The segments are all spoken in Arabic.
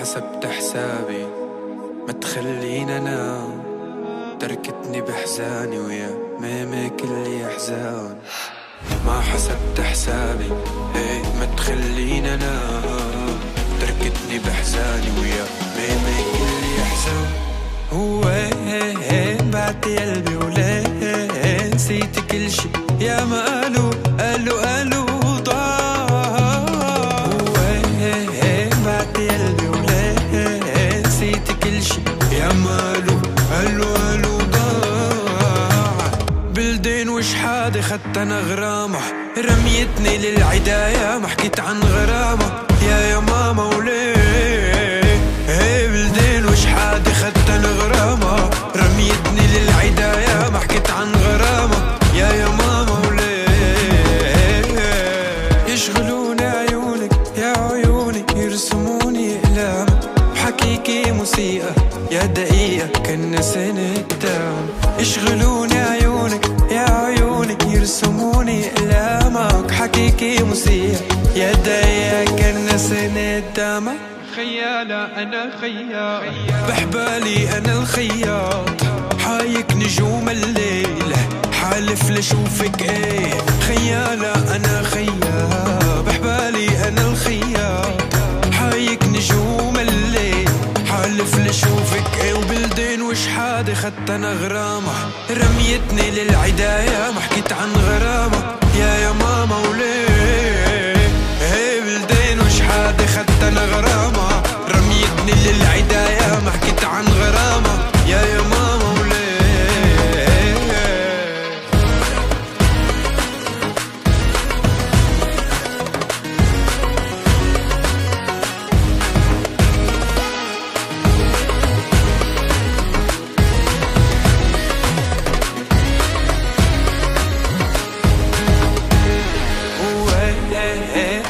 حسبت حسابي ما تخلينا انام، تركتني بحزاني ويا ميمي كل احزان. ما حسبت حسابي ما تخلينا انام، تركتني بحزاني ويا ميمي كل احزان. وين بعتي قلبي وليه نسيت كل شي يا ما قالوا ضاع. وين بعتي قلبي وليه نسيت كل شي يا ما قالوا ضاع. بلدين وشحادة خدت انا غرامة، رميتني للعداية ما حكيت عن غرامة يا ماما وليه. بلدين وشحادة خدت انا غرامة، رميتني للعداية ما حكيت عن غرامة يا ماما وليه. يشغلوني عيونك يا عيوني، يرسموني اقلام بحكيكي موسيقى يا دقيقة كنا سنة دام. يشغلوني عيونك يا عيوني، يرسموني اقلامك حكيكي موسيقى يا دقيقة كنا سنة دام. خيالة أنا خياط بحبالي أنا الخياط، حايك نجوم الليل حالف لشوفك ايه. خيالة أنا خياط بحبالي أنا الخياط، حايك نجوم الليل حالف لشوفك ايه. وبلدين وشحادة خدت أنا غرامة، رميتني للعداية ما حكيت عن غرامة يا ماما وليه. بلدين وشحادة خدت أنا غرامة، رميتني للعداية ما حكيت عن غرامة يا ماما وليه.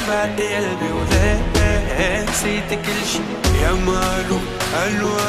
بعدي قلبي وليه نسيت كل شي يا ما قالوا